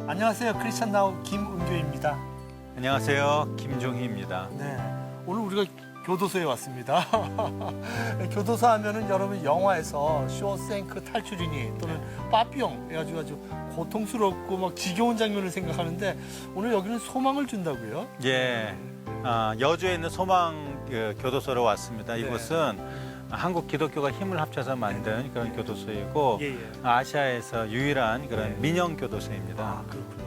안녕하세요. 크리스찬 나우 김은교입니다. 안녕하세요. 김종희입니다. 네, 오늘 우리가 교도소에 왔습니다. 교도소 하면은 여러분 영화에서 쇼생크 탈출이니 또는 빠삐용 해가지고 아주 고통스럽고 막 지겨운 장면을 생각하는데 오늘 여기는 소망을 준다고요? 예, 여주에 있는 소망 교도소로 왔습니다. 네. 이곳은 한국 기독교가 힘을 합쳐서 만든 그런 교도소이고 예, 예. 아시아에서 유일한 그런 네. 민영 교도소입니다. 아, 그렇군요.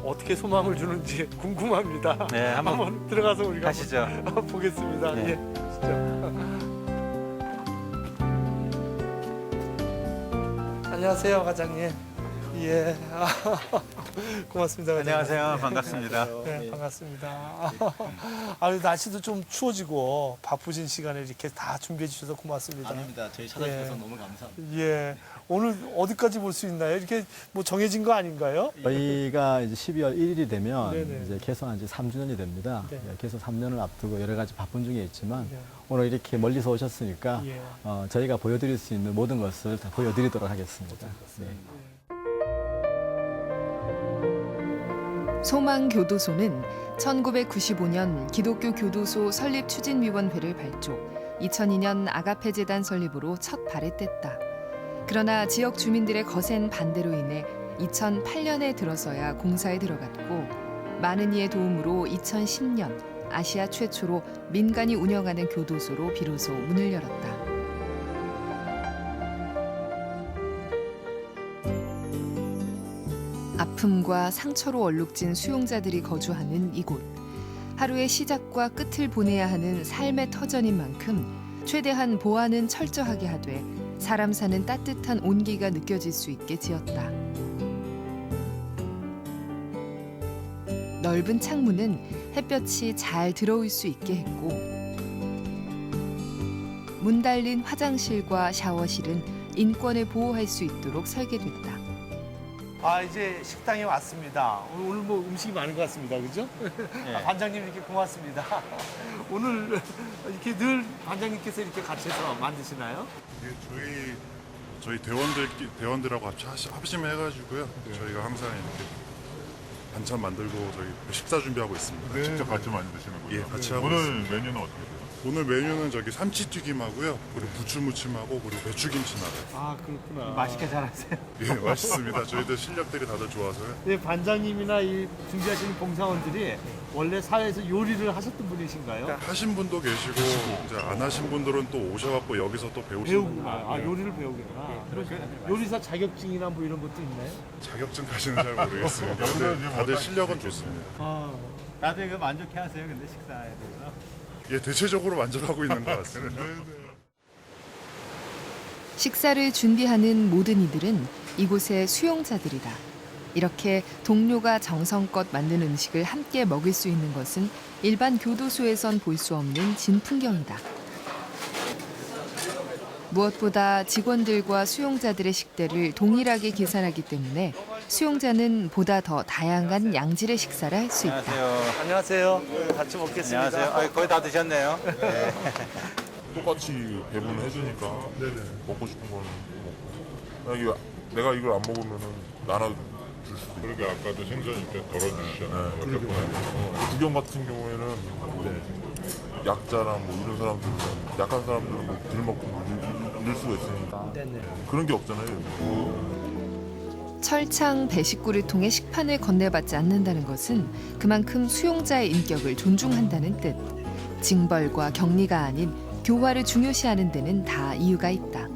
어떻게 소망을 주는지 궁금합니다. 네, 한번 한번 들어가서 우리가 가시죠. 한번 보겠습니다. 네. 예, 가시죠. 안녕하세요, 과장님. 예, 고맙습니다. 과장님. 안녕하세요. 반갑습니다. 네, 반갑습니다. 날씨도 좀 추워지고 바쁘신 시간에 이렇게 다 준비해 주셔서 고맙습니다. 아닙니다. 저희 찾아주셔서 예. 너무 감사합니다. 예, 오늘 어디까지 볼 수 있나요? 이렇게 뭐 정해진 거 아닌가요? 저희가 이제 12월 1일이 되면 네네. 이제 개소한 지 3주년이 됩니다. 네. 개소 3년을 앞두고 여러 가지 바쁜 중에 있지만 네. 오늘 이렇게 멀리서 오셨으니까 예. 저희가 보여드릴 수 있는 모든 것을 다 보여드리도록 하겠습니다. 네. 소망교도소는 1995년 기독교 교도소 설립추진위원회를 발족, 2002년 아가페 재단 설립으로 첫 발을 뗐다. 그러나 지역 주민들의 거센 반대로 인해 2008년에 들어서야 공사에 들어갔고, 많은 이의 도움으로 2010년 아시아 최초로 민간이 운영하는 교도소로 비로소 문을 열었다. 아픔과 상처로 얼룩진 수용자들이 거주하는 이곳. 하루의 시작과 끝을 보내야 하는 삶의 터전인 만큼 최대한 보안은 철저하게 하되 사람 사는 따뜻한 온기가 느껴질 수 있게 지었다. 넓은 창문은 햇볕이 잘 들어올 수 있게 했고, 문 달린 화장실과 샤워실은 인권을 보호할 수 있도록 설계됐다. 이제 식당에 왔습니다. 오늘 뭐 음식이 많은 것 같습니다. 그죠? 예. 반장님 이렇게 고맙습니다. 오늘 이렇게 늘 반장님께서 이렇게 같이 해서 만드시나요? 예, 저희 대원들하고 합심을 해가지고요. 저희가 항상 이렇게 반찬 만들고 저희 식사 준비하고 있습니다. 네, 직접 같이 만드시는군요. 예, 같이 하고 오늘 있습니다. 메뉴는 어떻게 돼요? 오늘 메뉴는 저기 삼치튀김하고요. 그리고 부추무침하고 그리고 배추김치 나와요. 아, 그렇구나. 맛있게 잘하세요. 예, 맛있습니다. 저희들 실력들이 다들 좋아서요. 네, 반장님이나 이 준비하시는 봉사원들이 원래 사회에서 요리를 하셨던 분이신가요? 하신 분도 계시고 이제 안 하신 분들은 또 오셔갖고 여기서 또 배우시는 배우구나. 요리를 배우구나. 요리사 자격증이나 뭐 이런 것도 있나요? 자격증까지는 잘 모르겠습니다. 근데 다들 실력은 좋습니다. 나도 이거 만족해 하세요. 근데 식사에 대해서. 예, 대체적으로 만족하고 있는 것 같습니다. 식사를 준비하는 모든 이들은 이곳의 수용자들이다. 이렇게 동료가 정성껏 만든 음식을 함께 먹을 수 있는 것은 일반 교도소에선 볼 수 없는 진풍경이다. 무엇보다 직원들과 수용자들의 식대를 동일하게 계산하기 때문에 수용자는 보다 더 다양한 양질의 식사를 할 수 있다. 안녕하세요. 안녕하세요. 같이 먹겠습니다. 안녕하세요. 거의 다 드셨네요. 네. 똑같이 배분을 해주니까 먹고 싶은 거는 먹고. 내가 이걸 안 먹으면은 나눠줄 수도 있고. 그러게 아까도 생선 이렇게 덜어주시잖아요. 옆에 분한테. 구경 같은 경우에는 약자랑 뭐 이런 사람들은 약한 사람들은 뭐덜 먹고 늘 수가 있으니까 네네. 그런 게 없잖아요. 여기. 철창 배식구를 통해 식판을 건네받지 않는다는 것은 그만큼 수용자의 인격을 존중한다는 뜻. 징벌과 격리가 아닌 교화를 중요시하는 데는 다 이유가 있다.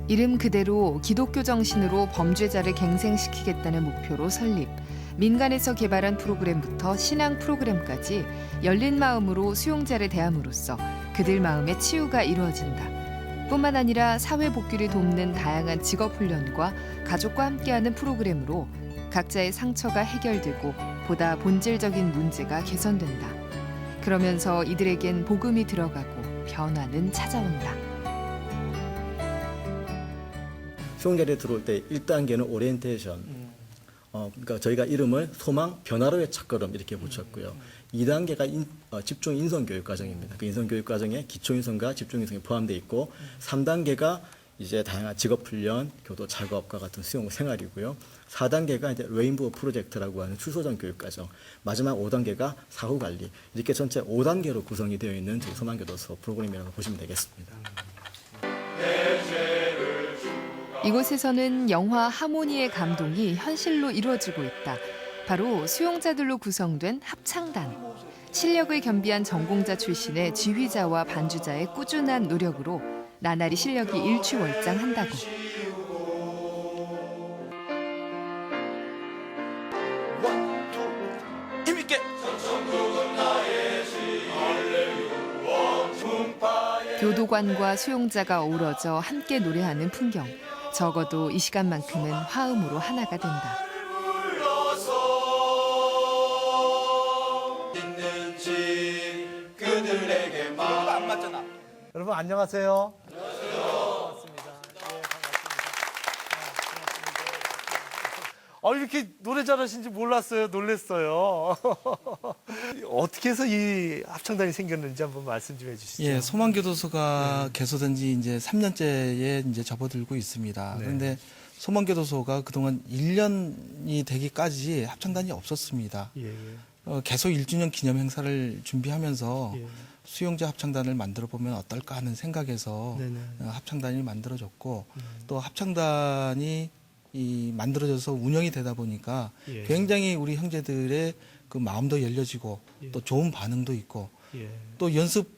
이름 그대로 기독교 정신으로 범죄자를 갱생시키겠다는 목표로 설립. 민간에서 개발한 프로그램부터 신앙 프로그램까지 열린 마음으로 수용자를 대함으로써 그들 마음의 치유가 이루어진다. 뿐만 아니라 사회 복귀를 돕는 다양한 직업 훈련과 가족과 함께하는 프로그램으로 각자의 상처가 해결되고 보다 본질적인 문제가 개선된다. 그러면서 이들에겐 복음이 들어가고 변화는 찾아온다. 수용자리에 들어올 때 1단계는 오리엔테이션. 그러니까 저희가 이름을 소망 변화로의 첫걸음 이렇게 붙였고요. 2단계가 집중 인성 교육 과정입니다. 그 인성 교육 과정에 기초 인성과 집중 인성이 포함되어 있고 3단계가 이제 다양한 직업 훈련, 교도 작업과 같은 수용 생활이고요. 4단계가 이제 레인보우 프로젝트라고 하는 추소전 교육 과정. 마지막 5단계가 사후 관리. 이렇게 전체 5단계로 구성이 되어 있는 저희 소망교도소 프로그램이라고 보시면 되겠습니다. 이곳에서는 영화 하모니의 감동이 현실로 이루어지고 있다. 바로 수용자들로 구성된 합창단. 실력을 겸비한 전공자 출신의 지휘자와 반주자의 꾸준한 노력으로 나날이 실력이 일취월장한다고. 교도관과 수용자가 어우러져 함께 노래하는 풍경. 적어도 이 시간만큼은 화음으로 하나가 된다. 여러분 안녕하세요. 반갑습니다. 이렇게 노래 잘하신지 몰랐어요. 놀랐어요. 어떻게 해서 이 합창단이 생겼는지 한번 말씀 좀 해주시죠. 예, 소망교도소가 개소된 지 이제 3년째에 이제 접어들고 있습니다. 네. 그런데 소망교도소가 그동안 1년이 되기까지 합창단이 없었습니다. 예, 개소 1주년 기념 행사를 준비하면서 예. 수용자 합창단을 만들어 보면 어떨까 하는 생각에서 네네. 합창단이 만들어졌고 또 합창단이 만들어져서 운영이 되다 보니까 예. 굉장히 우리 형제들의 그 마음도 열려지고 예. 또 좋은 반응도 있고 예. 또 연습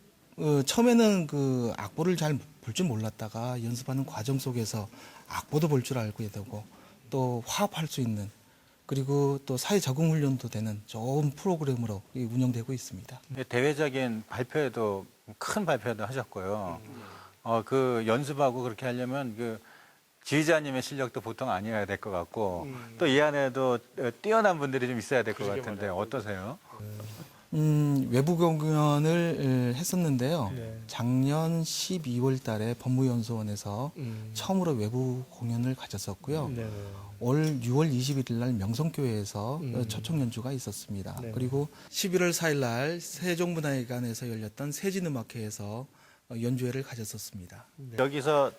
처음에는 그 악보를 잘 볼 줄 몰랐다가 연습하는 과정 속에서 악보도 볼 줄 알게 되고 또 화합할 수 있는 그리고 또 사회 적응 훈련도 되는 좋은 프로그램으로 운영되고 있습니다. 대외적인 발표에도 큰 발표도 하셨고요. 그 연습하고 그렇게 하려면 그 지휘자님의 실력도 보통 아니어야 될 것 같고 또 이 안에도 뛰어난 분들이 좀 있어야 될 것 같은데 어떠세요? 외부 공연을 했었는데요. 네. 작년 12월 달에 법무연수원에서 처음으로 외부 공연을 가졌었고요. 네. 올 6월 21일 날 명성교회에서 초청 연주가 있었습니다. 네. 그리고 11월 4일 날 세종문화회관에서 열렸던 세진음악회에서 연주회를 가졌었습니다. 여기서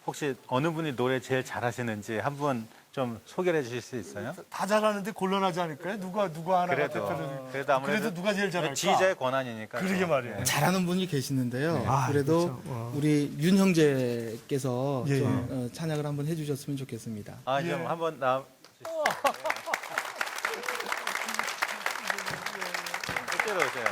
혹시 어느 분이 노래 제일 잘하시는지 한 분 좀 소개를 해주실 수 있어요? 다 잘하는데 곤란하지 않을까요? 누가 하나 그래도 대표를 아무래도 누가 제일 잘할까? 지휘자의 권한이니까. 그러게 말이에요. 잘하는 분이 계시는데요. 아, 그래도 그렇죠. 우리 윤 형제께서 예, 좀 찬양을 한번 해주셨으면 좋겠습니다. 좀 예. 한번 나. 이쪽으로 오세요.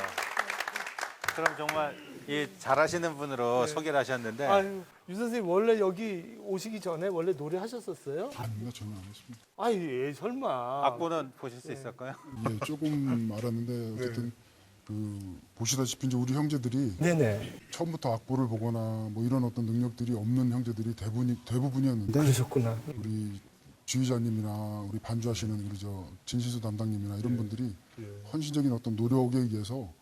그럼 정말 이 잘하시는 분으로 소개를 하셨는데 아유, 유 선생님 원래 여기 오시기 전에 원래 노래 하셨었어요? 아닙니다. 저는 안 했습니다. 예, 설마. 악보는 보실 수 있을까요? 예, 조금 알았는데 어쨌든 보시다시피 이제 우리 형제들이 네네. 처음부터 악보를 보거나 뭐 이런 어떤 능력들이 없는 형제들이 대부분이었는데 그러셨구나. 우리 지휘자님이나 우리 반주하시는 우리 진시수 담당님이나 이런 분들이 헌신적인 어떤 노력에 의해서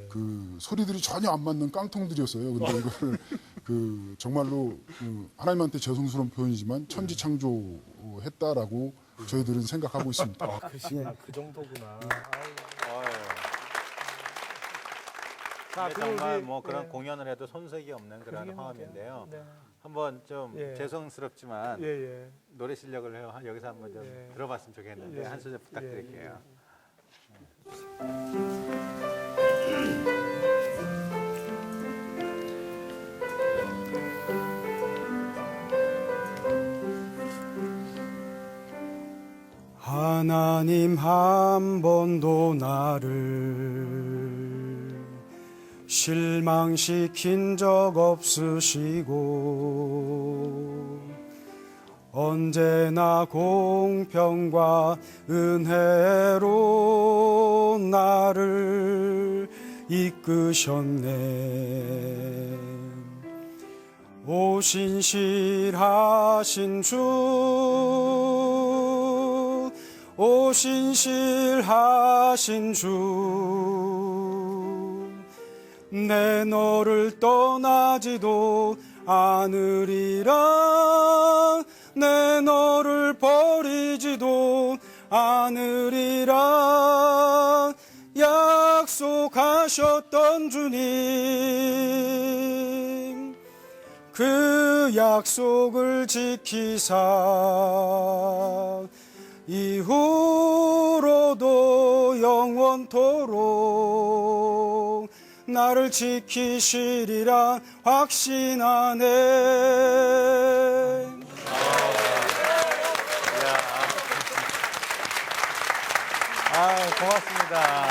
그 소리들이 전혀 안 맞는 깡통들이었어요. 근데 이거를 정말로 하나님한테 죄송스러운 표현이지만 천지창조했다라고 저희들은 생각하고 있습니다. 그 정도구나. 자, 정말 뭐 그런 공연을 해도 손색이 없는 그런 화음인데요. 네. 한번 좀 죄송스럽지만 예. 노래 실력을 여기서 한번 좀 들어봤으면 좋겠는데 한 소절 부탁드릴게요. 하나님 한 번도 나를 실망시킨 적 없으시고 언제나 공평과 은혜로 나를 이끄셨네. 오신실하신 주, 오신실하신 주, 내 너를 떠나지도 않으리라, 내 너를 버리지도 않으리라 약속하셨던 주님, 그 약속을 지키사 이후로도 영원토록 나를 지키시리라 확신하네. 고맙습니다.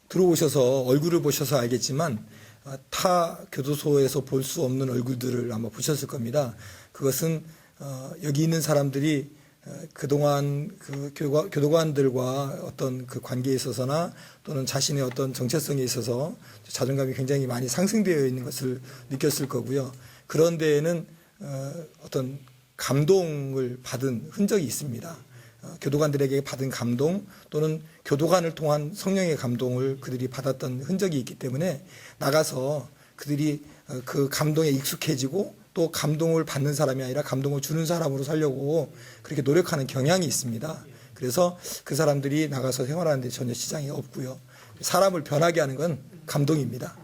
들어오셔서 얼굴을 보셔서 알겠지만 타 교도소에서 볼 수 없는 얼굴들을 아마 보셨을 겁니다. 그것은 여기 있는 사람들이 그동안 그 교도관들과 어떤 그 관계에 있어서나 또는 자신의 어떤 정체성에 있어서 자존감이 굉장히 많이 상승되어 있는 것을 느꼈을 거고요. 그런 데에는 어떤 감동을 받은 흔적이 있습니다. 교도관들에게 받은 감동 또는 교도관을 통한 성령의 감동을 그들이 받았던 흔적이 있기 때문에 나가서 그들이 그 감동에 익숙해지고 또 감동을 받는 사람이 아니라 감동을 주는 사람으로 살려고 그렇게 노력하는 경향이 있습니다. 그래서 그 사람들이 나가서 생활하는 데 전혀 지장이 없고요. 사람을 변하게 하는 건 감동입니다.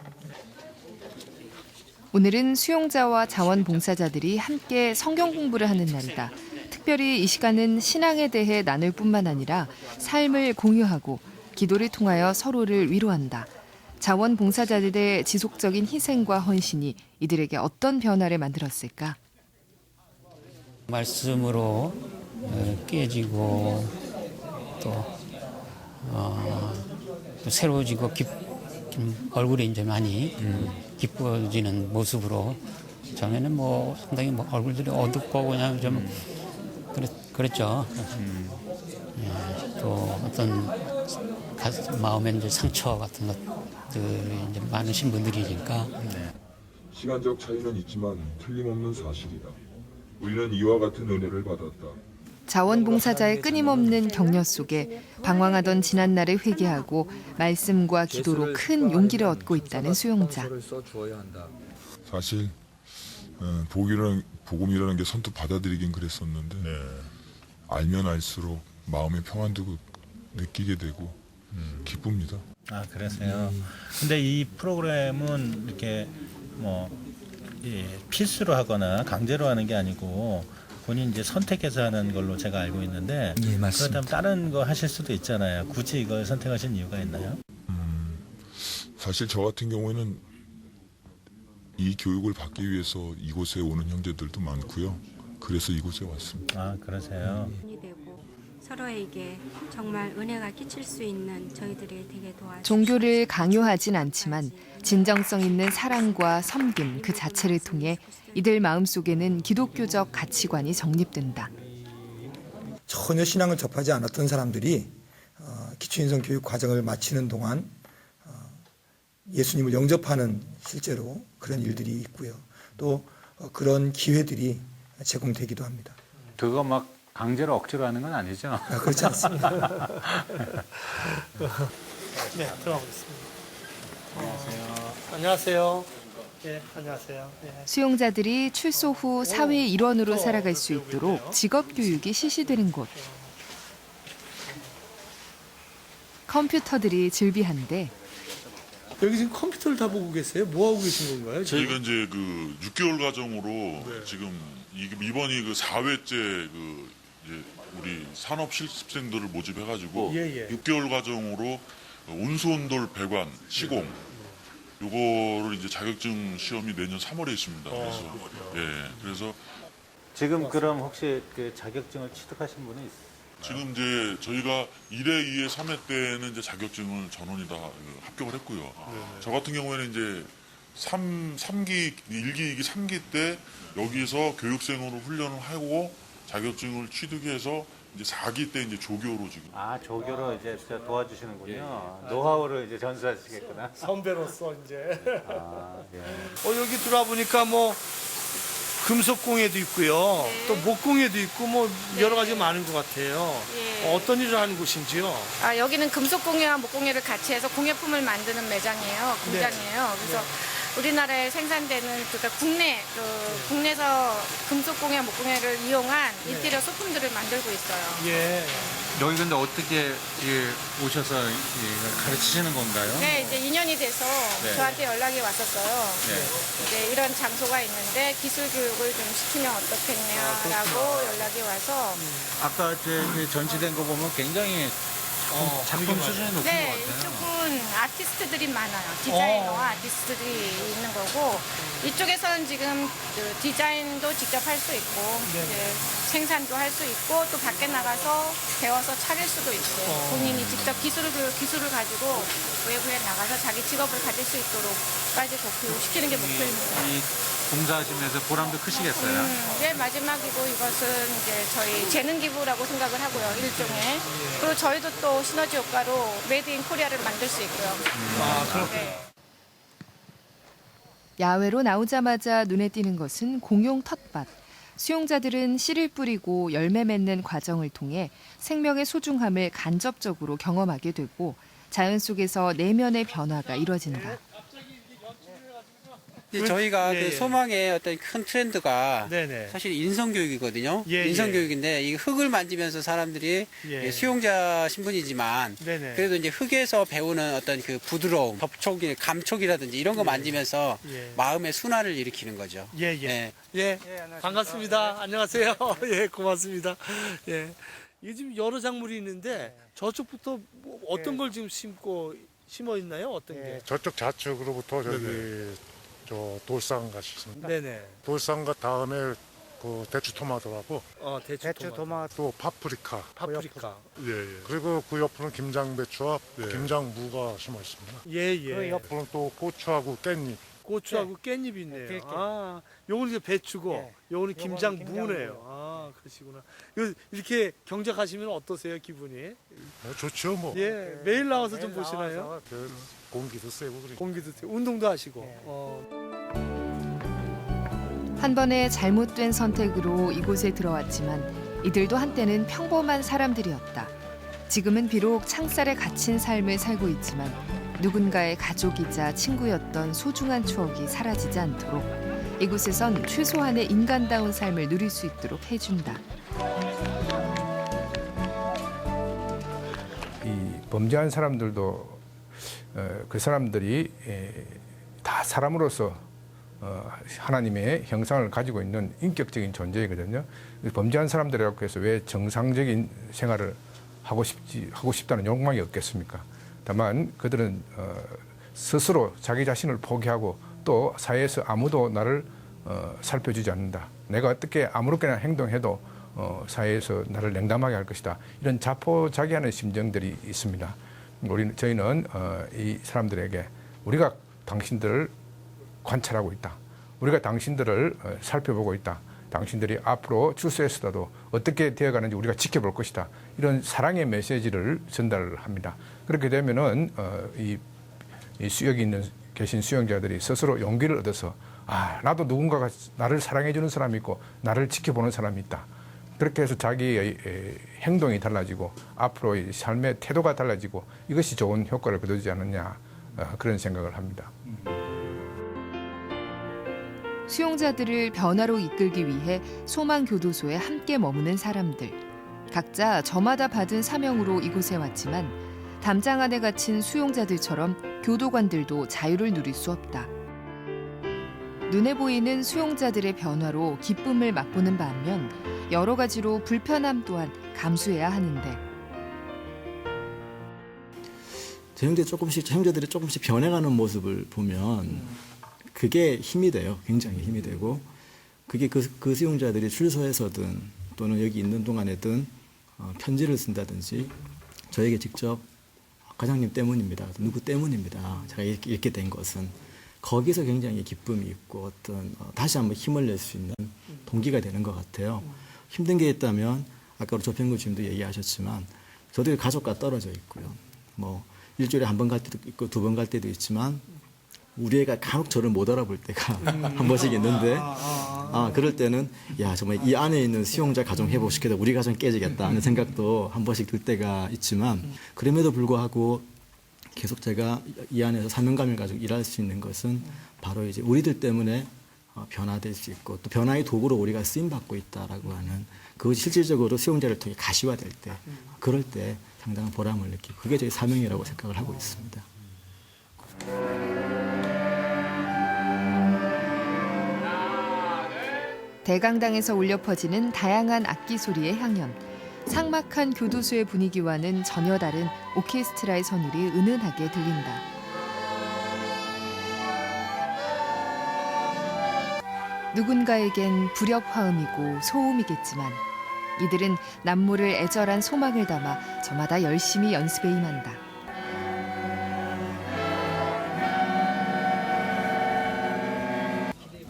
오늘은 수용자와 자원봉사자들이 함께 성경 공부를 하는 날이다. 특별히 이 시간은 신앙에 대해 나눌 뿐만 아니라 삶을 공유하고 기도를 통하여 서로를 위로한다. 자원봉사자들의 지속적인 희생과 헌신이 이들에게 어떤 변화를 만들었을까? 말씀으로 깨지고 또 새로워지고 얼굴이 이제 많이 기뻐지는 모습으로 처음에는 뭐 상당히 뭐 얼굴들이 어둡고 그냥 좀 그랬죠. 또 어떤 마음에 이제 상처 같은 것들이 이제 많으신 분들이니까. 시간적 차이는 있지만 틀림없는 사실이다. 우리는 이와 같은 은혜를 받았다. 자원봉사자의 끊임없는 격려 속에 방황하던 지난날을 회개하고 말씀과 기도로 큰 용기를 얻고 있다는 수용자. 사실 복음이라는 게 선뜻 받아들이긴 그랬었는데 알면 알수록 마음의 평안도 느끼게 되고 기쁩니다. 아, 그러세요. 근데 이 프로그램은 이렇게 뭐 필수로 하거나 강제로 하는 게 아니고 본인 이제 선택해서 하는 걸로 제가 알고 있는데 예, 맞습니다. 그렇다면 다른 거 하실 수도 있잖아요. 굳이 이걸 선택하신 이유가 있나요? 사실 저 같은 경우에는 이 교육을 받기 위해서 이곳에 오는 형제들도 많고요. 그래서 이곳에 왔습니다. 아, 그러세요. 서로에게 정말 은혜가 끼칠 수 있는 저희들이 되게 도와주시고 종교를 강요하진 않지만 진정성 있는 사랑과 섬김 그 자체를 통해 이들 마음속에는 기독교적 가치관이 정립된다. 전혀 신앙을 접하지 않았던 사람들이 기초인성 교육 과정을 마치는 동안 예수님을 영접하는 실제로 그런 일들이 있고요. 또 그런 기회들이 제공되기도 합니다. 그거 막 강제로 억지로 하는 건 아니죠? 그렇지 않습니다. 네, 들어가보겠습니다. 안녕하세요. 네, 안녕하세요. 네. 수용자들이 출소 후 사회의 일원으로 살아갈 수 있도록 직업 교육이 실시되는 곳. 컴퓨터들이 즐비한데 여기 지금 컴퓨터를 다 보고 계세요? 뭐 하고 계신 건가요? 저희가 이제 그 6개월 과정으로 지금 이번이 그 4회째 이제 우리 산업 실습생들을 모집해가지고 6개월 과정으로 운수온돌 배관 시공 요거를 이제 자격증 시험이 내년 3월에 있습니다. 그래서 지금 그럼 혹시 그 자격증을 취득하신 분이 있어요? 지금 이제 저희가 1회, 2회, 3회 때는 이제 자격증을 전원이 다 합격을 했고요. 저 같은 경우에는 이제 3기, 1기, 2기, 3기 때 여기서 교육생으로 훈련을 하고 자격증을 취득해서 이제 4기 때 이제 조교로 지금. 아, 조교로 이제 도와주시는군요. 노하우를 이제 전수하시겠구나. 선배로서 이제. 아, 예. 여기 들어와 보니까 뭐 금속공예도 있고요. 또 목공예도 있고 뭐 여러 가지 많은 것 같아요. 어떤 일을 하는 곳인지요? 여기는 금속공예와 목공예를 같이 해서 공예품을 만드는 매장이에요. 공장이에요. 그래서 우리나라에 생산되는 그러니까 국내에서 금속공예, 목공예를 이용한 인테리어 소품들을 만들고 있어요. 예. 여기 근데 어떻게 오셔서 가르치시는 건가요? 네, 이제 2년이 돼서 저한테 연락이 왔었어요. 이제 이런 장소가 있는데 기술 교육을 좀 시키면 어떻겠냐라고 연락이 와서 아까 전시된 거 보면 굉장히 작품 수준이 높은 것 같아요. 이쪽은 아티스트들이 많아요. 디자이너와 아티스트들이 있는 거고 이쪽에서는 지금 그 디자인도 직접 할 수 있고 이제 생산도 할 수 있고 또 밖에 나가서 배워서 차릴 수도 있고 본인이 직접 기술을 가지고 외부에 나가서 자기 직업을 가질 수 있도록까지 교육시키는 게 목표입니다. 이 봉사하시면서 보람도 크시겠어요? 네, 마지막이고 이것은 이제 저희 재능 기부라고 생각을 하고요, 일종의. 그리고 저희도 또 시너지 효과로 메이드 인 코리아를 만들 수 있고요. 그렇군요. 야외로 나오자마자 눈에 띄는 것은 공용 텃밭. 수용자들은 씨를 뿌리고 열매 맺는 과정을 통해 생명의 소중함을 간접적으로 경험하게 되고 자연 속에서 내면의 변화가 이뤄진다. 저희가 그 소망의 어떤 큰 트렌드가 사실 인성교육이거든요. 인성교육인데 이 흙을 만지면서 사람들이 수용자 신분이지만 그래도 이제 흙에서 배우는 어떤 그 부드러움, 감촉이라든지 이런 거 만지면서 마음의 순환을 일으키는 거죠. 반갑습니다. 안녕하세요. 예, 고맙습니다. 예. 이게 지금 여러 작물이 있는데 저쪽부터 뭐 어떤 걸 지금 심어 있나요? 어떤 게? 저쪽 좌측으로부터 저기 저 돌산갓이 있습니다. 네네. 돌산갓 다음에 그 대추토마토라고. 대추토마토. 파프리카. 예. 그리고 그 옆으로는 김장배추와 김장무가 심어 있습니다. 예. 그 옆으로는 또 고추하고 깻잎. 고추하고 깻잎이 있네요. 아, 요거는 이제 배추고, 요거는 김장무네요. 아, 그러시구나. 이렇게 경작하시면 어떠세요, 기분이? 좋죠, 뭐. 예, 매일 나와서 좀 보시나요? 공기도 쐬고 그러니까. 공기도 쐬고, 운동도 하시고. 한 번의 잘못된 선택으로 이곳에 들어왔지만 이들도 한때는 평범한 사람들이었다. 지금은 비록 창살에 갇힌 삶을 살고 있지만 누군가의 가족이자 친구였던 소중한 추억이 사라지지 않도록 이곳에선 최소한의 인간다운 삶을 누릴 수 있도록 해준다. 이 범죄한 사람들도 그 사람들이 다 사람으로서 하나님의 형상을 가지고 있는 인격적인 존재이거든요. 범죄한 사람들이라고 해서 왜 정상적인 생활을 하고 싶다는 욕망이 없겠습니까? 다만 그들은 스스로 자기 자신을 포기하고 또 사회에서 아무도 나를 살펴주지 않는다. 내가 어떻게 아무렇게나 행동해도 사회에서 나를 냉담하게 할 것이다. 이런 자포자기하는 심정들이 있습니다. 저희는 이 사람들에게 우리가 당신들을 관찰하고 있다. 우리가 당신들을 살펴보고 있다. 당신들이 앞으로 출소에서도 어떻게 되어가는지 우리가 지켜볼 것이다. 이런 사랑의 메시지를 전달합니다. 그렇게 되면은 이 여기 계신 수용자들이 스스로 용기를 얻어서 나도 누군가가 나를 사랑해주는 사람이 있고 나를 지켜보는 사람이 있다. 그렇게 해서 자기의 행동이 달라지고 앞으로의 삶의 태도가 달라지고 이것이 좋은 효과를 거두지 않느냐 그런 생각을 합니다. 수용자들을 변화로 이끌기 위해 소망교도소에 함께 머무는 사람들. 각자 저마다 받은 사명으로 이곳에 왔지만 담장 안에 갇힌 수용자들처럼 교도관들도 자유를 누릴 수 없다. 눈에 보이는 수용자들의 변화로 기쁨을 맛보는 반면 여러 가지로 불편함 또한 감수해야 하는데. 형제들이 조금씩 변해가는 모습을 보면 그게 힘이 돼요. 굉장히 힘이 되고 그게 그 수용자들이 출소해서든 또는 여기 있는 동안에든 편지를 쓴다든지 저에게 직접 과장님 때문입니다. 누구 때문입니다. 제가 이렇게 된 것은 거기서 굉장히 기쁨이 있고 어떤 다시 한번 힘을 낼 수 있는 동기가 되는 것 같아요. 힘든 게 있다면 아까 우리 조평구 주임도 얘기하셨지만 저도 가족과 떨어져 있고요. 뭐 일주일에 한 번 갈 때도 있고 두 번 갈 때도 있지만 우리 애가 간혹 저를 못 알아볼 때가 한 번씩 있는데 그럴 때는 정말 이 안에 있는 수용자 가정 회복시켜도 우리 가정 깨지겠다 하는 생각도 한 번씩 들 때가 있지만 그럼에도 불구하고 계속 제가 이 안에서 사명감을 가지고 일할 수 있는 것은 바로 이제 우리들 때문에 변화될 수 있고 또 변화의 도구로 우리가 쓰임 받고 있다라고 하는 그것이 실질적으로 수용자를 통해 가시화될 때 그럴 때 상당한 보람을 느끼고 그게 저희 사명이라고 생각을 하고 있습니다. 대강당에서 울려 퍼지는 다양한 악기 소리의 향연. 삭막한 교도소의 분위기와는 전혀 다른 오케스트라의 선율이 은은하게 들린다. 누군가에겐 불협화음이고 소음이겠지만 이들은 남모를 애절한 소망을 담아 저마다 열심히 연습에 임한다.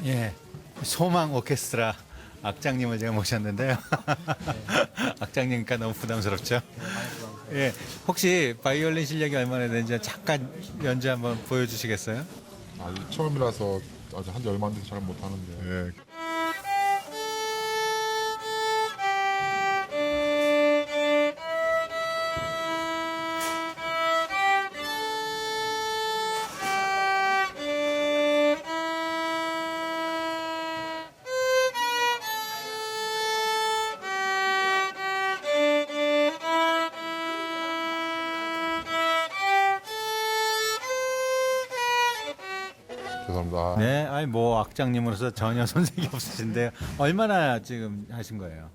예, 소망 오케스트라 악장님을 제가 모셨는데요. 악장님이니까 너무 부담스럽죠? 예, 혹시 바이올린 실력이 얼마나 되는지 잠깐 연주 한번 보여주시겠어요? 아직 처음이라서 아직 한지 얼마 안 돼서 잘 못하는데. 예. 죄송합니다. 네, 아니 뭐 악장님으로서 전혀 손색이 없으신데요. 얼마나 지금 하신 거예요?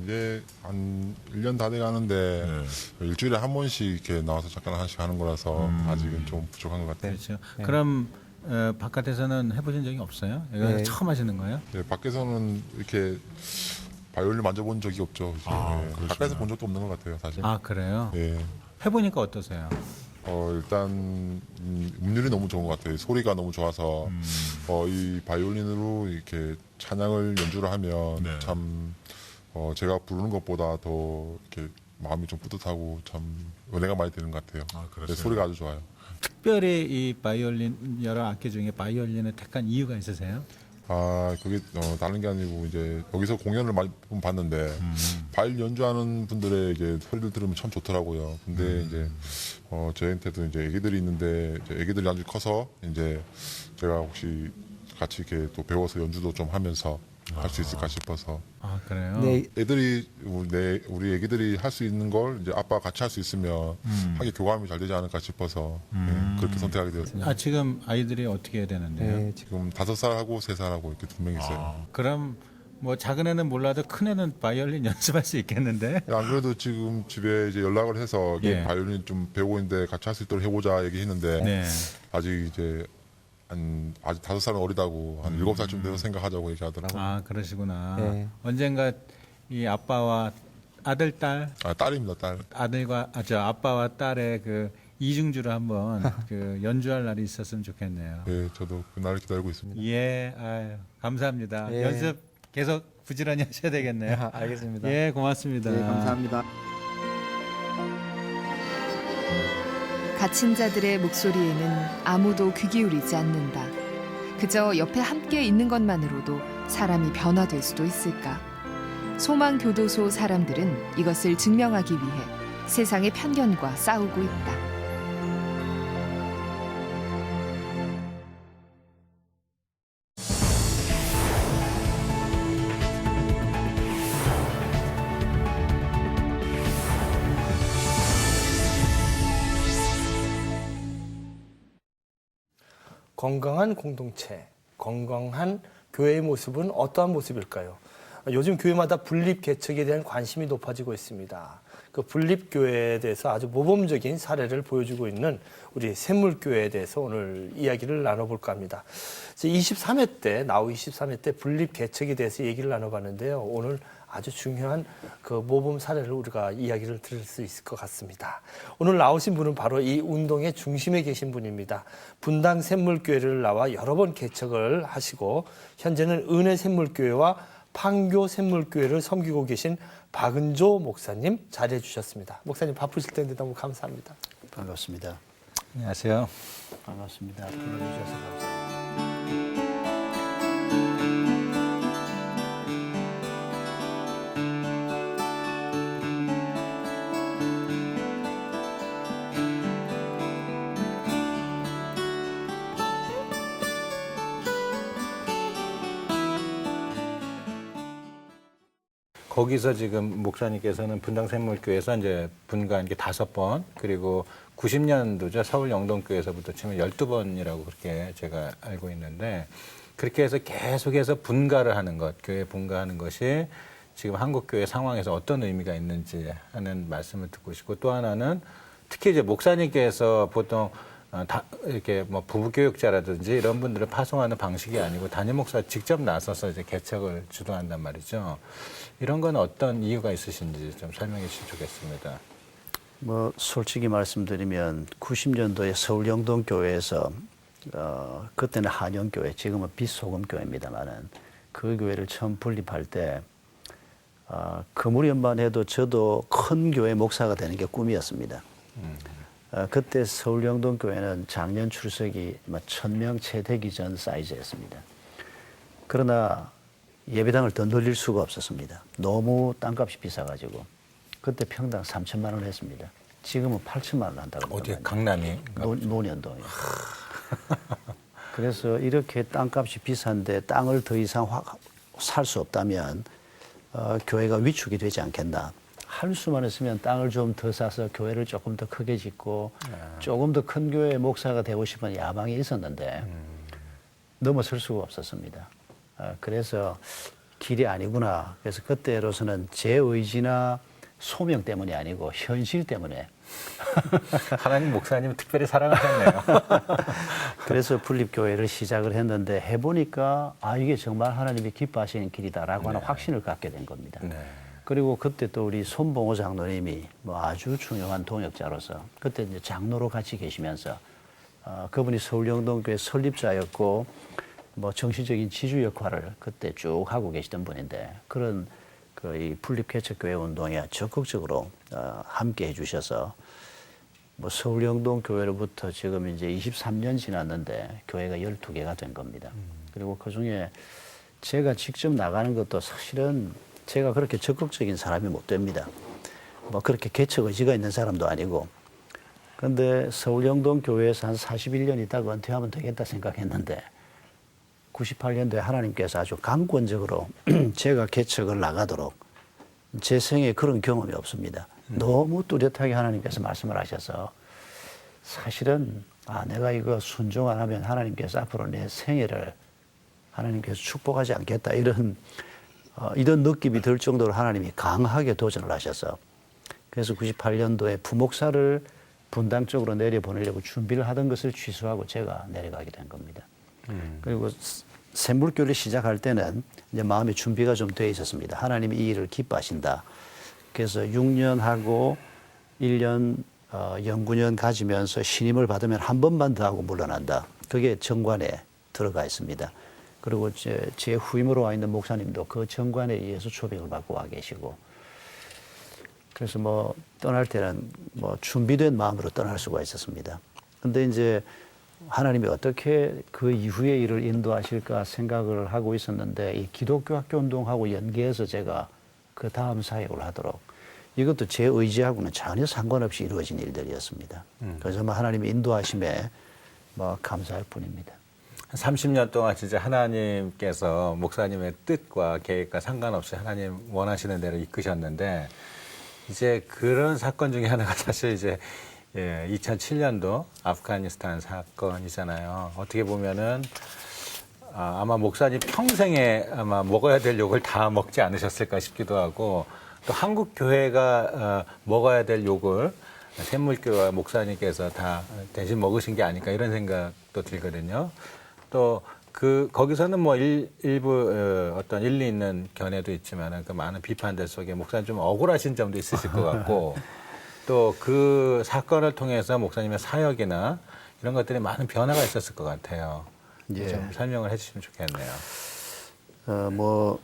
이제 한 1년 다 돼 가는데 일주일에 한 번씩 이렇게 나와서 잠깐 하나씩 하는 거라서 아직은 좀 부족한 것 같아요. 그렇죠. 그럼 바깥에서는 해보신 적이 없어요? 이거 처음 하시는 거예요? 네, 밖에서는 이렇게 바이올린 만져본 적이 없죠. 가까이서 본 적도 없는 것 같아요, 사실. 아, 그래요? 네. 해보니까 어떠세요? 일단 음률이 너무 좋은 것 같아요. 소리가 너무 좋아서 이 바이올린으로 이렇게 찬양을 연주를 하면 참 제가 부르는 것보다 더 이렇게 마음이 좀 뿌듯하고 참 은혜가 많이 되는 것 같아요. 네, 소리가 아주 좋아요. 특별히 이 바이올린 여러 악기 중에 바이올린을 택한 이유가 있으세요? 그게 다른 게 아니고 이제 여기서 공연을 많이 봤는데 바이올린 연주하는 분들의 이제 소리를 들으면 참 좋더라고요. 근데 이제 저한테도 이제 애기들이 있는데 이제 애기들이 나중에 커서 이제 제가 혹시 같이 이렇게 또 배워서 연주도 좀 하면서 할 수 있을까 싶어서. 아, 그래요? 네. 애들이 우리 애기들이 할 수 있는 걸 이제 아빠가 같이 할 수 있으면 하게 교감이 잘 되지 않을까 싶어서 그렇게 선택하게 되었습니다. 지금 아이들이 어떻게 해야 되는데요? 네, 지금 5살하고 3살하고 이렇게 2명 있어요. 그럼 뭐 작은 애는 몰라도 큰 애는 바이올린 연습할 수 있겠는데? 안 그래도 지금 집에 이제 연락을 해서 바이올린 좀 배우고 있는데 같이 할 수 있도록 해보자 얘기했는데 아직 이제 아직 5살은 어리다고 한 7살쯤 돼서 생각하자고 얘기하더라고요. 아, 그러시구나. 네. 언젠가 이 아빠와 아들, 딸? 딸입니다, 딸. 아빠와 딸의 그 이중주를 한번 그 연주할 날이 있었으면 좋겠네요. 네, 저도 그 날을 기다리고 있습니다. 예, 감사합니다. 연습 계속 부지런히 하셔야 되겠네요. 알겠습니다. 예, 고맙습니다. 네, 감사합니다. 갇힌 자들의 목소리에는 아무도 귀 기울이지 않는다. 그저 옆에 함께 있는 것만으로도 사람이 변화될 수도 있을까? 소망교도소 사람들은 이것을 증명하기 위해 세상의 편견과 싸우고 있다. 건강한 공동체, 건강한 교회의 모습은 어떠한 모습일까요? 요즘 교회마다 분립 개척에 대한 관심이 높아지고 있습니다. 그 분립 교회에 대해서 아주 모범적인 사례를 보여주고 있는 우리 샘물교회에 대해서 오늘 이야기를 나눠볼까 합니다. 23회 때, 나우 23회 때 분립 개척에 대해서 얘기를 나눠봤는데요. 오늘 아주 중요한 그 모범 사례를 우리가 이야기를 들을 수 있을 것 같습니다. 오늘 나오신 분은 바로 이 운동의 중심에 계신 분입니다. 분당 샘물교회를 나와 여러 번 개척을 하시고 현재는 은혜 샘물교회와 판교 샘물교회를 섬기고 계신 박은조 목사님 자리해 주셨습니다. 목사님 바쁘실 텐데 너무 감사합니다. 반갑습니다. 안녕하세요. 반갑습니다. 불러주셔서 감사합니다. 거기서 지금 목사님께서는 분당샘물교회에서 이제 분간 게 5번, 그리고 90년도죠. 서울 영동교회에서부터 치면 12번이라고 그렇게 제가 알고 있는데, 그렇게 해서 계속해서 분가를 하는 것, 교회 분가하는 것이 지금 한국교회 상황에서 어떤 의미가 있는지 하는 말씀을 듣고 싶고, 또 하나는 특히 이제 목사님께서 보통 이렇게 뭐 부부교육자라든지 이런 분들을 파송하는 방식이 아니고 담임 목사 직접 나서서 이제 개척을 주도한단 말이죠. 이런 건 어떤 이유가 있으신지 좀 설명해 주시면 좋겠습니다. 뭐 솔직히 말씀드리면 90년도에 서울 영동교회에서 그때는 한영교회, 지금은 빛소금교회입니다만은 그 교회를 처음 분립할 때 그 무렵만 해도 저도 큰 교회 목사가 되는 게 꿈이었습니다. 그때 서울 영동교회는 작년 출석이 1000명 채 되기 전 사이즈였습니다. 그러나 예배당을 더 늘릴 수가 없었습니다. 너무 땅값이 비싸가지고 그때 평당 3천만 원 했습니다. 지금은 8천만 원 한다고. 어디에? 강남이? 논현동이요. 그래서 이렇게 땅값이 비싼데 땅을 더 이상 살 수 없다면 교회가 위축이 되지 않겠나. 할 수만 있으면 땅을 좀 더 사서 교회를 조금 더 크게 짓고 조금 더 큰 교회의 목사가 되고 싶은 야망이 있었는데 넘어설 수가 없었습니다. 그래서 길이 아니구나. 그래서 그때로서는 제 의지나 소명 때문이 아니고 현실 때문에 하나님 목사님 특별히 사랑하셨네요. 그래서 분립교회를 시작을 했는데 해보니까 이게 정말 하나님이 기뻐하시는 길이다라고 하는 확신을 갖게 된 겁니다. 그리고 그때 또 우리 손봉호 장로님이 뭐 아주 중요한 동역자로서 그때 이제 장로로 같이 계시면서 그분이 서울영동교회 설립자였고 뭐 정치적인 지주 역할을 그때 쭉 하고 계시던 분인데 그런 이 분립개척교회 운동에 적극적으로 함께 해주셔서 뭐 서울영동교회로부터 지금 이제 23년 지났는데 교회가 12개가 된 겁니다. 그리고 그 중에 제가 직접 나가는 것도 사실은 제가 그렇게 적극적인 사람이 못 됩니다. 뭐 그렇게 개척 의지가 있는 사람도 아니고. 근데 서울영동교회에서 한 41년 있다가 은퇴하면 되겠다 생각했는데 98년도에 하나님께서 아주 강권적으로 제가 개척을 나가도록 제 생에 그런 경험이 없습니다. 너무 뚜렷하게 하나님께서 말씀을 하셔서 사실은 내가 이거 순종 안 하면 하나님께서 앞으로 내 생애를 하나님께서 축복하지 않겠다 이런 느낌이 들 정도로 하나님이 강하게 도전을 하셔서 그래서 98년도에 부목사를 분당 쪽으로 내려보내려고 준비를 하던 것을 취소하고 제가 내려가게 된 겁니다. 그리고 샘물교를 시작할 때는 이제 마음의 준비가 좀 돼 있었습니다. 하나님이 이 일을 기뻐하신다. 그래서 6년 하고 1년 연구년 가지면서 신임을 받으면 한 번만 더 하고 물러난다. 그게 정관에 들어가 있습니다. 그리고 제 후임으로 와 있는 목사님도 그 정관에 의해서 초빙을 받고 와 계시고 그래서 뭐 떠날 때는 뭐 준비된 마음으로 떠날 수가 있었습니다. 근데 이제 하나님이 어떻게 그 이후의 일을 인도하실까 생각을 하고 있었는데 이 기독교 학교 운동하고 연계해서 제가 그 다음 사역을 하도록 이것도 제 의지하고는 전혀 상관없이 이루어진 일들이었습니다. 그래서 뭐 하나님의 인도하심에 뭐 감사할 뿐입니다. 30년 동안 진짜 하나님께서 목사님의 뜻과 계획과 상관없이 하나님 원하시는 대로 이끄셨는데 이제 그런 사건 중에 하나가 사실 이제 2007년도 아프가니스탄 사건이잖아요. 어떻게 보면은 아마 목사님 평생에 아마 먹어야 될 욕을 다 먹지 않으셨을까 싶기도 하고 또 한국 교회가 먹어야 될 욕을 샘물교회와 목사님께서 다 대신 먹으신 게 아닐까 이런 생각도 들거든요. 또 거기서는 뭐 일부 어떤 일리 있는 견해도 있지만 그 많은 비판들 속에 목사님 좀 억울하신 점도 있으실 것 같고 또 그 사건을 통해서 목사님의 사역이나 이런 것들이 많은 변화가 있었을 것 같아요. 예. 좀 설명을 해주시면 좋겠네요. 뭐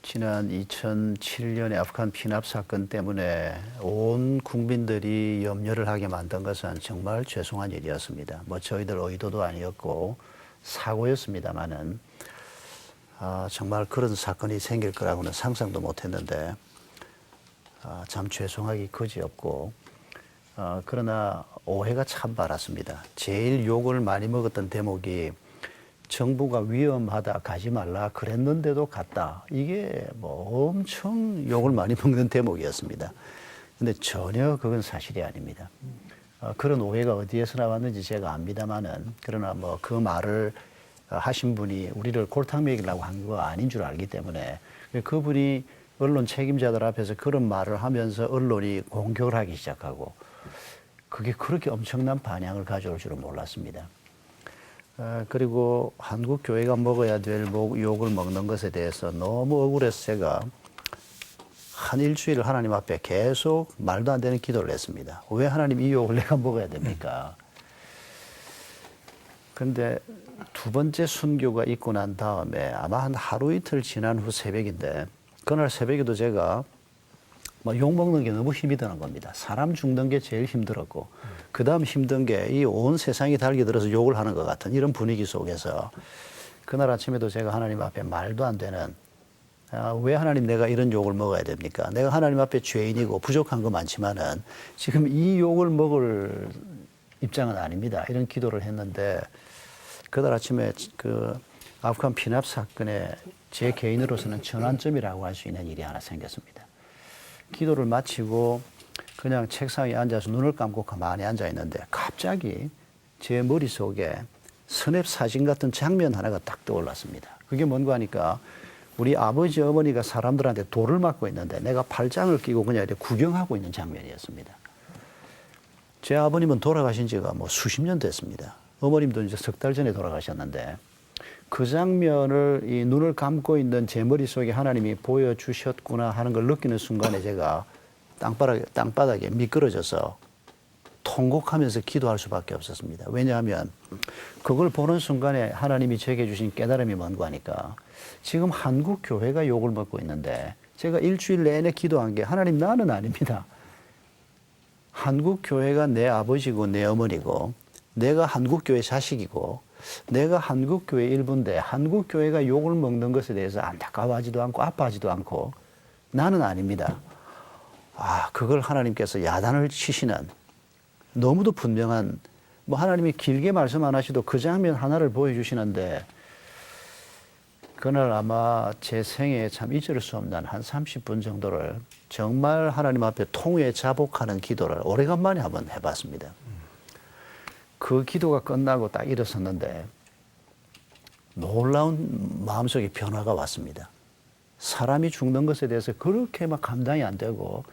지난 2007년의 아프간 피납 사건 때문에 온 국민들이 염려를 하게 만든 것은 정말 죄송한 일이었습니다. 뭐 저희들 의도도 아니었고 사고였습니다만은 정말 그런 사건이 생길 거라고는 상상도 못했는데 참 죄송하기 그지없고 그러나 오해가 참 많았습니다. 제일 욕을 많이 먹었던 대목이 정부가 위험하다 가지 말라 그랬는데도 갔다. 이게 뭐 엄청 욕을 많이 먹는 대목이었습니다. 근데 전혀 그건 사실이 아닙니다. 그런 오해가 어디에서 나왔는지 제가 압니다마는 그러나 뭐 그 말을 하신 분이 우리를 골탕 먹이려고 한 거 아닌 줄 알기 때문에 그분이 언론 책임자들 앞에서 그런 말을 하면서 언론이 공격을 하기 시작하고 그게 그렇게 엄청난 반향을 가져올 줄은 몰랐습니다. 그리고 한국 교회가 먹어야 될 욕을 먹는 것에 대해서 너무 억울해서 제가 한 일주일 하나님 앞에 계속 말도 안 되는 기도를 했습니다. 왜 하나님 이 욕을 내가 먹어야 됩니까? 근데 두 번째 순교가 있고 난 다음에 아마 한 하루 이틀 지난 후 새벽인데 그날 새벽에도 제가 뭐 욕 먹는 게 너무 힘이 드는 겁니다. 사람 죽는 게 제일 힘들었고 그 다음 힘든 게 이 온 세상이 달겨들어서 욕을 하는 것 같은 이런 분위기 속에서 그날 아침에도 제가 하나님 앞에 말도 안 되는 왜 하나님 내가 이런 욕을 먹어야 됩니까? 내가 하나님 앞에 죄인이고 부족한 거 많지만은 지금 이 욕을 먹을 입장은 아닙니다. 이런 기도를 했는데 그날 아침에 그 아프간 피납 사건에 제 개인으로서는 전환점이라고 할 수 있는 일이 하나 생겼습니다. 기도를 마치고 그냥 책상에 앉아서 눈을 감고 가만히 앉아 있는데 갑자기 제 머릿속에 스냅 사진 같은 장면 하나가 딱 떠올랐습니다. 그게 뭔가 하니까 우리 아버지 어머니가 사람들한테 돌을 맞고 있는데 내가 팔짱을 끼고 그냥 이렇게 구경하고 있는 장면이었습니다. 제 아버님은 돌아가신 지가 뭐 수십 년 됐습니다. 어머님도 이제 석 달 전에 돌아가셨는데 그 장면을 이 눈을 감고 있는 제 머릿속에 하나님이 보여주셨구나 하는 걸 느끼는 순간에 제가 땅바닥에 미끄러져서 통곡하면서 기도할 수밖에 없었습니다. 왜냐하면 그걸 보는 순간에 하나님이 제게 주신 깨달음이 뭔가 하니까 지금 한국 교회가 욕을 먹고 있는데 제가 일주일 내내 기도한 게 하나님 나는 아닙니다. 한국 교회가 내 아버지고 내 어머니고 내가 한국 교회 자식이고 내가 한국 교회 일부인데 한국 교회가 욕을 먹는 것에 대해서 안타까워하지도 않고 아파하지도 않고 나는 아닙니다. 그걸 하나님께서 야단을 치시는 너무도 분명한 뭐 하나님이 길게 말씀 안 하셔도 그 장면 하나를 보여주시는데 그날 아마 제 생애에 참 잊을 수 없는 한 30분 정도를 정말 하나님 앞에 통회에 자복하는 기도를 오래간만에 한번 해봤습니다. 그 기도가 끝나고 딱 일어섰는데 놀라운 마음속에 변화가 왔습니다. 사람이 죽는 것에 대해서 그렇게 막 감당이 안 되고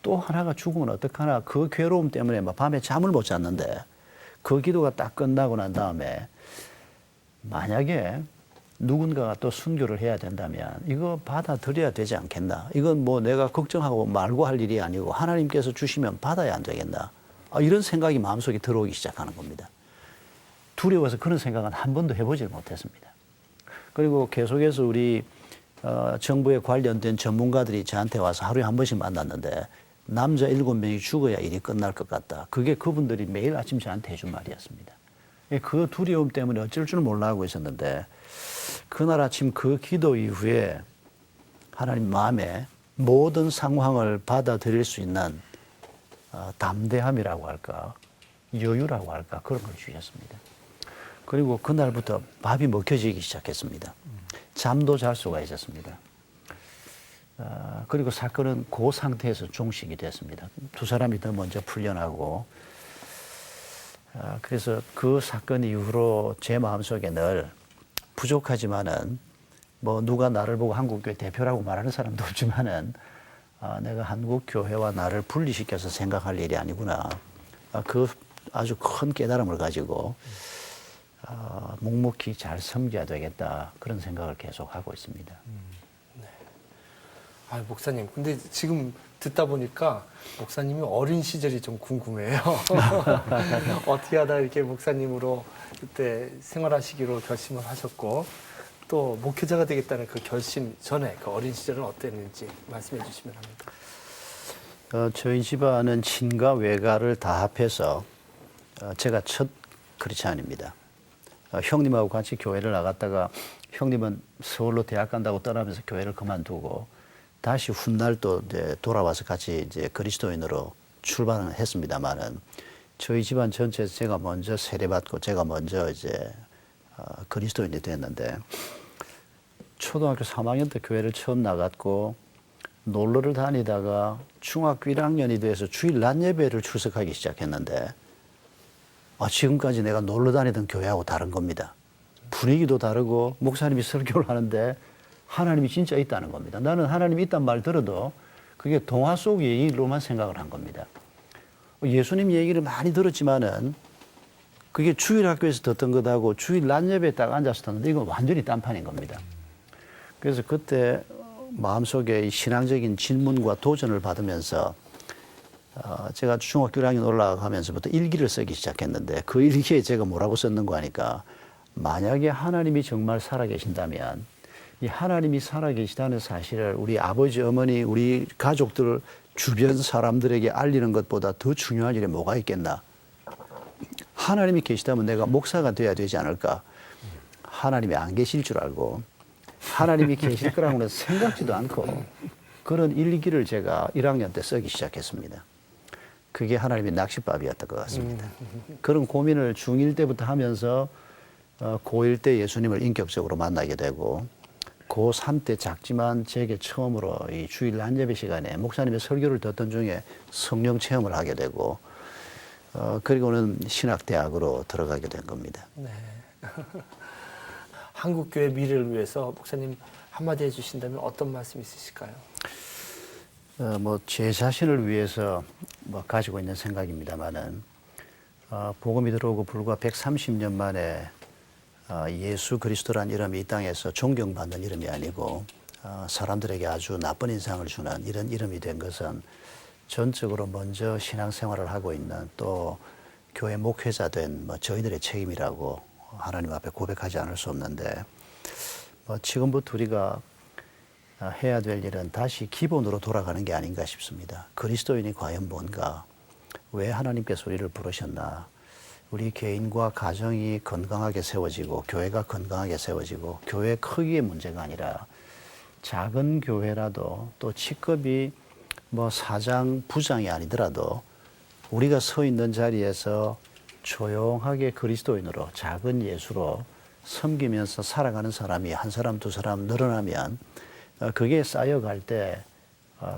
또 하나가 죽으면 어떡하나 그 괴로움 때문에 막 밤에 잠을 못 잤는데 그 기도가 딱 끝나고 난 다음에 만약에 누군가가 또 순교를 해야 된다면 이거 받아들여야 되지 않겠나? 이건 뭐 내가 걱정하고 말고 할 일이 아니고 하나님께서 주시면 받아야 안 되겠나? 이런 생각이 마음속에 들어오기 시작하는 겁니다. 두려워서 그런 생각은 한 번도 해보질 못했습니다. 그리고 계속해서 우리 정부에 관련된 전문가들이 저한테 와서 하루에 한 번씩 만났는데 남자 7명이 죽어야 일이 끝날 것 같다. 그게 그분들이 매일 아침 저한테 해준 말이었습니다. 그 두려움 때문에 어쩔 줄 몰라 하고 있었는데 그날 아침 그 기도 이후에 하나님 마음에 모든 상황을 받아들일 수 있는 담대함이라고 할까 여유라고 할까 그런 걸 주셨습니다. 그리고 그날부터 밥이 먹혀지기 시작했습니다. 잠도 잘 수가 있었습니다. 그리고 사건은 그 상태에서 종식이 됐습니다. 두 사람이 더 먼저 풀려나고 그래서 그 사건 이후로 제 마음속에 늘 부족하지만은 뭐 누가 나를 보고 한국교회 대표라고 말하는 사람도 없지만은 내가 한국교회와 나를 분리시켜서 생각할 일이 아니구나. 그 아주 큰 깨달음을 가지고 묵묵히 잘 섬겨야 되겠다. 그런 생각을 계속 하고 있습니다. 네. 목사님, 근데 지금 듣다 보니까 목사님이 어린 시절이 좀 궁금해요. 어떻게 하다 이렇게 목사님으로 그때 생활하시기로 결심을 하셨고 또 목회자가 되겠다는 그 결심 전에 그 어린 시절은 어땠는지 말씀해 주시면 합니다. 저희 집안은 친가 외가를 다 합해서 제가 첫 크리스찬입니다. 형님하고 같이 교회를 나갔다가 형님은 서울로 대학 간다고 떠나면서 교회를 그만두고 다시 훗날 또 이제 돌아와서 같이 이제 그리스도인으로 출발을 했습니다만은 저희 집안 전체에서 제가 먼저 세례받고 제가 먼저 이제 그리스도인이 됐는데 초등학교 3학년 때 교회를 처음 나갔고 놀러를 다니다가 중학교 1학년이 돼서 주일 낮 예배를 출석하기 시작했는데 지금까지 내가 놀러 다니던 교회하고 다른 겁니다. 분위기도 다르고 목사님이 설교를 하는데 하나님이 진짜 있다는 겁니다. 나는 하나님이 있단 말 들어도 그게 동화 속 얘기로만 생각을 한 겁니다. 예수님 얘기를 많이 들었지만은 그게 주일 학교에서 듣던 것하고 주일 낮 예배에 딱 앉아서 듣는데 이건 완전히 딴판인 겁니다. 그래서 그때 마음속에 이 신앙적인 질문과 도전을 받으면서 제가 중학교 1학년 올라가면서부터 일기를 쓰기 시작했는데 그 일기에 제가 뭐라고 썼는가 하니까 만약에 하나님이 정말 살아계신다면 이 하나님이 살아계시다는 사실을 우리 아버지, 어머니, 우리 가족들 주변 사람들에게 알리는 것보다 더 중요한 일이 뭐가 있겠나. 하나님이 계시다면 내가 목사가 돼야 되지 않을까. 하나님이 안 계실 줄 알고 하나님이 계실 거라고는 생각지도 않고 그런 일기를 제가 1학년 때 쓰기 시작했습니다. 그게 하나님의 낚싯밥이었던 것 같습니다. 그런 고민을 중1 때부터 하면서 고1 때 예수님을 인격적으로 만나게 되고 고3 때 작지만 제게 처음으로 이 주일 낮 예배 시간에 목사님의 설교를 듣던 중에 성령 체험을 하게 되고 그리고는 신학대학으로 들어가게 된 겁니다. 네. 한국교회 미래를 위해서 목사님 한마디 해주신다면 어떤 말씀 있으실까요? 제 자신을 위해서 가지고 있는 생각입니다만은 복음이 들어오고 불과 130년 만에 예수 그리스도란 이름이 이 땅에서 존경받는 이름이 아니고 사람들에게 아주 나쁜 인상을 주는 이런 이름이 된 것은 전적으로 먼저 신앙생활을 하고 있는 또 교회 목회자 된 저희들의 책임이라고 하나님 앞에 고백하지 않을 수 없는데 지금부터 우리가 해야 될 일은 다시 기본으로 돌아가는 게 아닌가 싶습니다. 그리스도인이 과연 뭔가, 왜 하나님께서 우리를 부르셨나, 우리 개인과 가정이 건강하게 세워지고 교회가 건강하게 세워지고 교회 크기의 문제가 아니라 작은 교회라도 또 직급이 사장, 부장이 아니더라도 우리가 서 있는 자리에서 조용하게 그리스도인으로 작은 예수로 섬기면서 살아가는 사람이 한 사람, 두 사람 늘어나면 그게 쌓여갈 때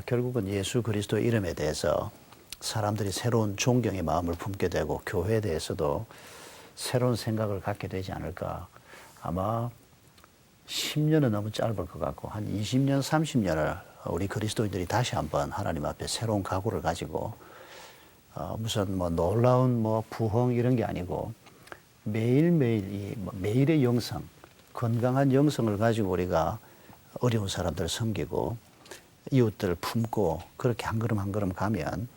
결국은 예수 그리스도의 이름에 대해서 사람들이 새로운 존경의 마음을 품게 되고 교회에 대해서도 새로운 생각을 갖게 되지 않을까. 아마 10년은 너무 짧을 것 같고 한 20년, 30년을 우리 그리스도인들이 다시 한번 하나님 앞에 새로운 각오를 가지고 무슨 놀라운 부흥 이런 게 아니고 매일매일 매일의 영성, 건강한 영성을 가지고 우리가 어려운 사람들 섬기고 이웃들 품고 그렇게 한 걸음 한 걸음 가면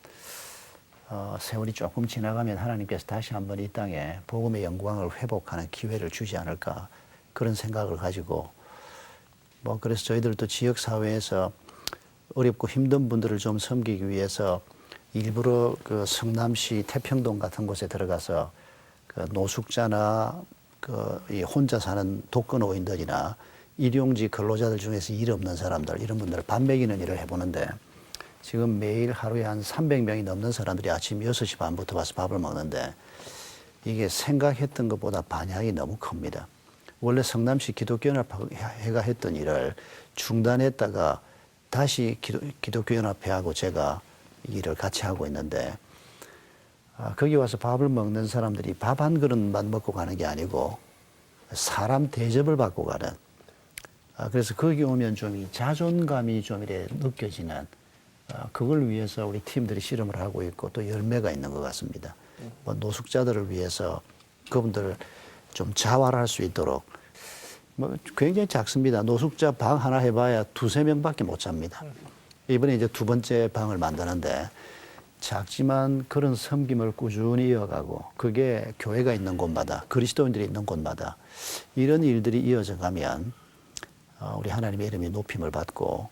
세월이 조금 지나가면 하나님께서 다시 한번 이 땅에 복음의 영광을 회복하는 기회를 주지 않을까 그런 생각을 가지고 그래서 저희들도 지역사회에서 어렵고 힘든 분들을 좀 섬기기 위해서 일부러 그 성남시 태평동 같은 곳에 들어가서 그 노숙자나 이 혼자 사는 독거노인들이나 일용직 근로자들 중에서 일 없는 사람들 이런 분들을 밥 먹이는 일을 해보는데 지금 매일 하루에 한 300명이 넘는 사람들이 아침 6시 반부터 와서 밥을 먹는데 이게 생각했던 것보다 반향이 너무 큽니다. 원래 성남시 기독교연합회가 했던 일을 중단했다가 다시 기독교연합회하고 제가 일을 같이 하고 있는데 거기 와서 밥을 먹는 사람들이 밥 한 그릇만 먹고 가는 게 아니고 사람 대접을 받고 가는 그래서 거기 오면 좀 이 자존감이 좀 이래 느껴지는 그걸 위해서 우리 팀들이 실험을 하고 있고 또 열매가 있는 것 같습니다. 노숙자들을 위해서 그분들을 좀 자활할 수 있도록 굉장히 작습니다. 노숙자 방 하나 해봐야 2~3명밖에 못 잡니다. 이번에 이제 2번째 방을 만드는데 작지만 그런 섬김을 꾸준히 이어가고 그게 교회가 있는 곳마다 그리스도인들이 있는 곳마다 이런 일들이 이어져 가면 우리 하나님의 이름이 높임을 받고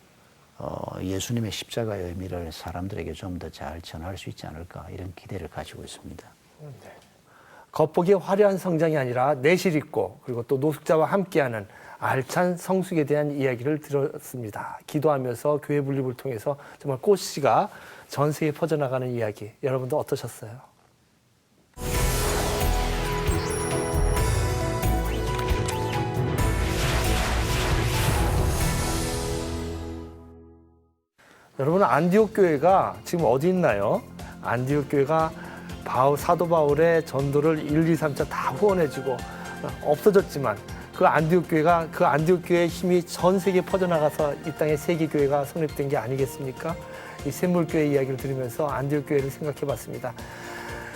예수님의 십자가의 의미를 사람들에게 좀 더 잘 전할 수 있지 않을까 이런 기대를 가지고 있습니다. 네. 겉보기에 화려한 성장이 아니라 내실 있고 그리고 또 노숙자와 함께하는 알찬 성숙에 대한 이야기를 들었습니다. 기도하면서 교회 분립을 통해서 정말 꽃씨가 전 세계에 퍼져나가는 이야기 여러분도 어떠셨어요? 여러분 안디옥 교회가 지금 어디 있나요? 안디옥 교회가 사도 바울의 전도를 1, 2, 3차 다 후원해주고 없어졌지만 그 안디옥 교회의 힘이 전 세계에 퍼져나가서 이 땅에 세계 교회가 성립된 게 아니겠습니까? 이 샘물교회 이야기를 들으면서 안디옥 교회를 생각해봤습니다.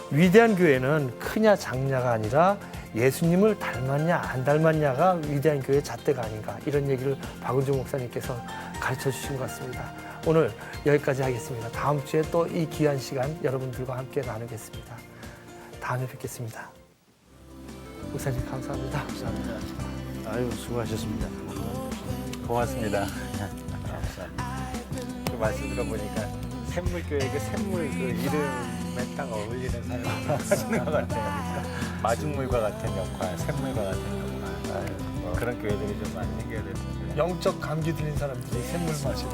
위대한 교회는 크냐 작냐가 아니라 예수님을 닮았냐 안 닮았냐가 위대한 교회의 잣대가 아닌가, 이런 얘기를 박은주 목사님께서 가르쳐 주신 것 같습니다. 오늘 여기까지 하겠습니다. 다음 주에 또 이 귀한 시간 여러분들과 함께 나누겠습니다. 다음에 뵙겠습니다. 목사님 감사합니다. 감사합니다. 아유, 수고하셨습니다. 고맙습니다. 그 말씀 들어보니까 샘물교회 그 샘물 그 이름에 딱 어울리는 사람을 하시는 것 같아요. 마중물과 같은 역할, 샘물과 같은 역할. 뭐 그런 교회들이 좀 많이 생겨야 될 텐데. 영적 감기 들린 사람들이 샘물 마시고.